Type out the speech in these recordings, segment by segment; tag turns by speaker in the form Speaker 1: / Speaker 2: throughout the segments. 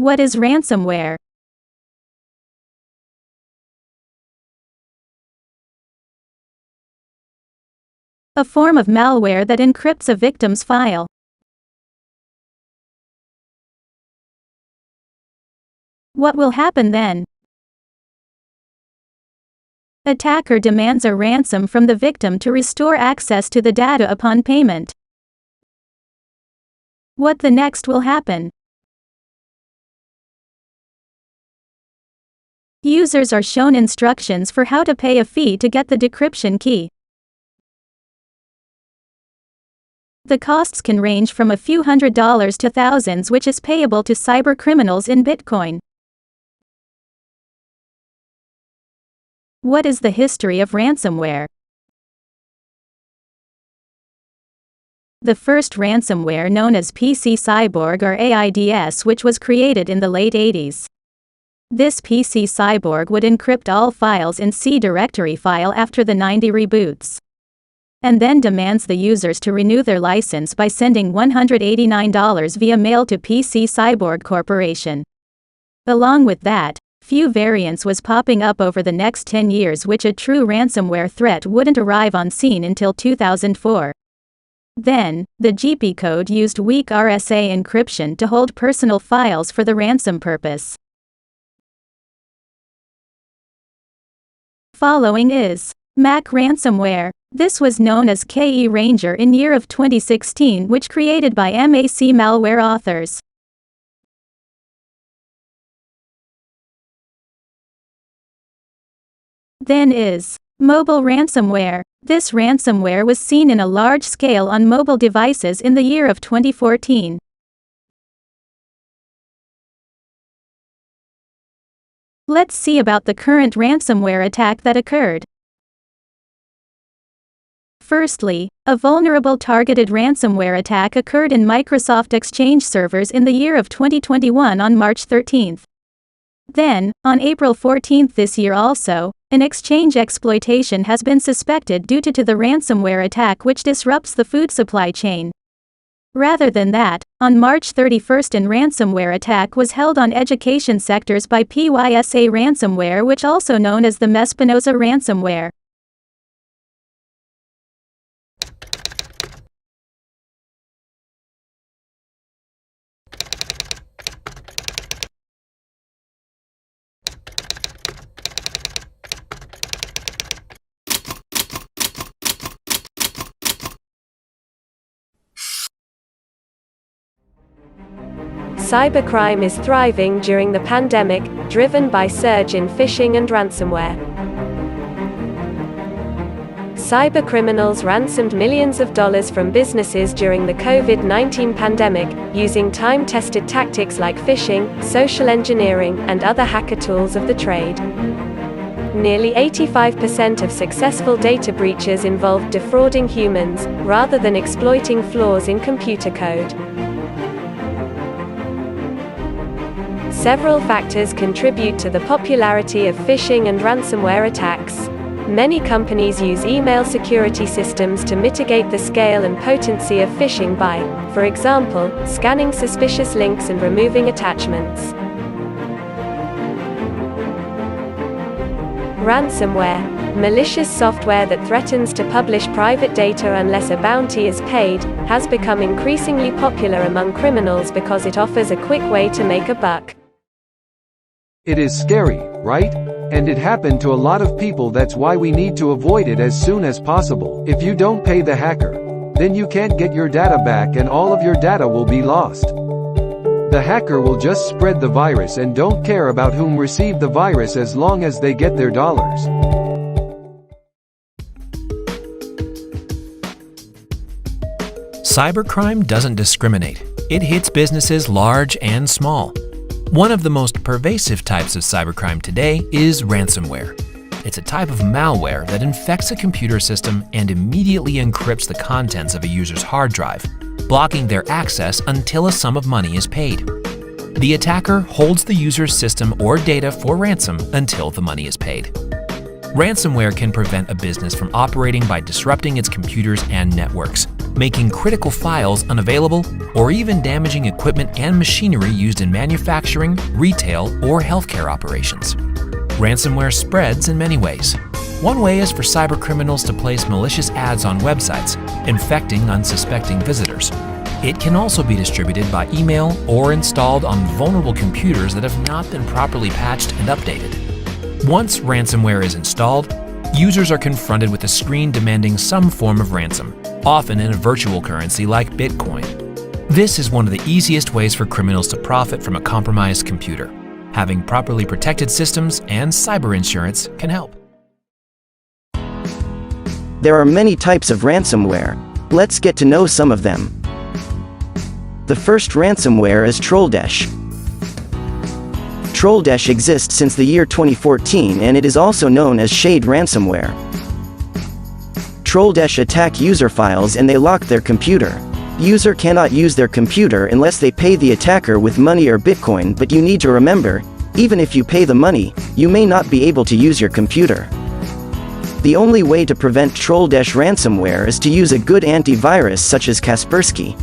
Speaker 1: What is ransomware? A form of malware that encrypts a victim's file. What will happen then? Attacker demands a ransom from the victim to restore access to the data upon payment. What the next will happen? Users are shown instructions for how to pay a fee to get the decryption key. The costs can range from a few $100s to thousands, which is payable to cybercriminals in Bitcoin. What is the history of ransomware? The first ransomware, known as PC Cyborg or AIDS, which was created in the late 80s. This PC Cyborg would encrypt all files in C directory file after the 90 reboots, and then demands the users to renew their license by sending $189 via mail to PC Cyborg Corporation. Along with that, few variants was popping up over the next 10 years, which a true ransomware threat wouldn't arrive on scene until 2004. Then, the GP code used weak RSA encryption to hold personal files for the ransom purpose. Following is Mac ransomware. This was known as KE Ranger in year of 2016, which created by MAC malware authors. Then is mobile ransomware. This ransomware was seen in a large scale on mobile devices in the year of 2014. Let's see about the current ransomware attack that occurred. Firstly, a vulnerable targeted ransomware attack occurred in Microsoft Exchange servers in the year of 2021 on March 13. Then, on April 14 this year also, an Exchange exploitation has been suspected due to the ransomware attack, which disrupts the food supply chain. Rather than that, on March 31 an ransomware attack was held on education sectors by PYSA ransomware, which also known as the Mespinoza ransomware.
Speaker 2: Cybercrime is thriving during the pandemic, driven by surge in phishing and ransomware. Cybercriminals ransomed millions of dollars from businesses during the COVID-19 pandemic, using time-tested tactics like phishing, social engineering, and other hacker tools of the trade. Nearly 85% of successful data breaches involved defrauding humans, rather than exploiting flaws in computer code. Several factors contribute to the popularity of phishing and ransomware attacks. Many companies use email security systems to mitigate the scale and potency of phishing by, for example, scanning suspicious links and removing attachments. Ransomware, malicious software that threatens to publish private data unless a bounty is paid, has become increasingly popular among criminals because it offers a quick way to make a buck.
Speaker 3: It is scary, right? And it happened to a lot of people. That's why we need to avoid it as soon as possible. If you don't pay the hacker, then you can't get your data back and all of your data will be lost. The hacker will just spread the virus and don't care about whom received the virus as long as they get their dollars.
Speaker 4: Cybercrime doesn't discriminate. It hits businesses large and small. One of the most pervasive types of cybercrime today is ransomware. It's a type of malware that infects a computer system and immediately encrypts the contents of a user's hard drive, blocking their access until a sum of money is paid. The attacker holds the user's system or data for ransom until the money is paid. Ransomware can prevent a business from operating by disrupting its computers and networks, making critical files unavailable, or even damaging equipment and machinery used in manufacturing, retail, or healthcare operations. Ransomware spreads in many ways. One way is for cybercriminals to place malicious ads on websites, infecting unsuspecting visitors. It can also be distributed by email or installed on vulnerable computers that have not been properly patched and updated. Once ransomware is installed, users are confronted with a screen demanding some form of ransom, often in a virtual currency like Bitcoin. This is one of the easiest ways for criminals to profit from a compromised computer. Having properly protected systems and cyber insurance can help.
Speaker 5: There are many types of ransomware. Let's get to know some of them. The first ransomware is Trolldash. Trolldash exists since the year 2014 and it is also known as shade ransomware. Trolldash attack user files and they lock their computer. User cannot use their computer unless they pay the attacker with money or Bitcoin, but you need to remember, even if you pay the money, you may not be able to use your computer. The only way to prevent Trolldash ransomware is to use a good antivirus such as Kaspersky.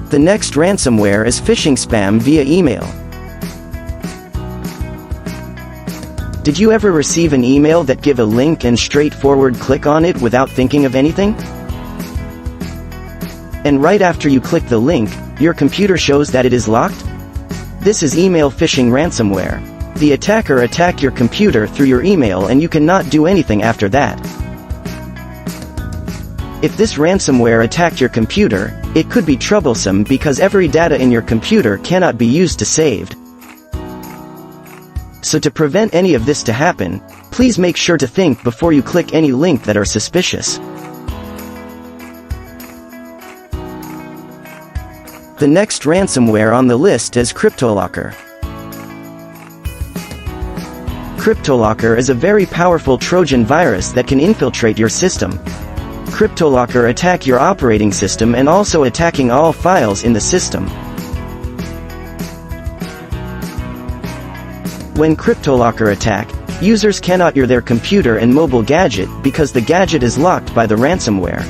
Speaker 5: The next ransomware is phishing spam via email. Did you ever receive an email that give a link and straightforward click on it without thinking of anything? And right after you click the link, your computer shows that it is locked? This is email phishing ransomware. The attacker attack your computer through your email and you cannot do anything after that. If this ransomware attacked your computer, it could be troublesome because every data in your computer cannot be used to saved. So to prevent any of this to happen, please make sure to think before you click any link that are suspicious. The next ransomware on the list is CryptoLocker. CryptoLocker is a very powerful Trojan virus that can infiltrate your system. CryptoLocker attack your operating system and also attacking all files in the system. When CryptoLocker attack, users cannot use their computer and mobile gadget because the gadget is locked by the ransomware.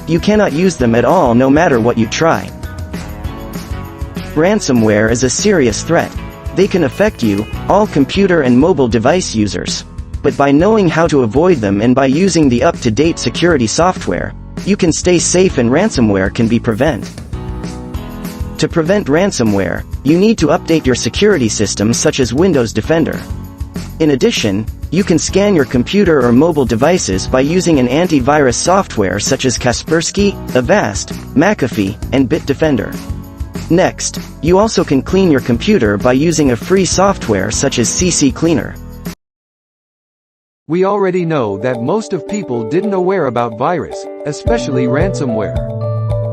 Speaker 5: You cannot use them at all no matter what you try. Ransomware is a serious threat. They can affect you, all computer and mobile device users. But by knowing how to avoid them and by using the up-to-date security software, you can stay safe and ransomware can be prevented. To prevent ransomware, you need to update your security systems such as Windows Defender. In addition, you can scan your computer or mobile devices by using an antivirus software such as Kaspersky, Avast, McAfee, and Bitdefender. Next, you also can clean your computer by using a free software such as CC Cleaner.
Speaker 3: We already know that most of people didn't aware about virus, especially ransomware.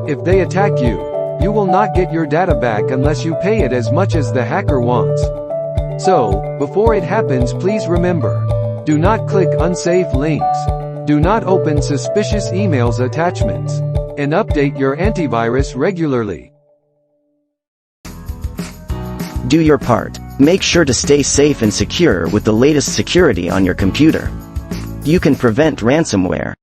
Speaker 3: If they attack you, you will not get your data back unless you pay it as much as the hacker wants. So, before it happens, please remember, do not click unsafe links. Do not open suspicious emails attachments. And update your antivirus regularly.
Speaker 5: Do your part. Make sure to stay safe and secure with the latest security on your computer. You can prevent ransomware.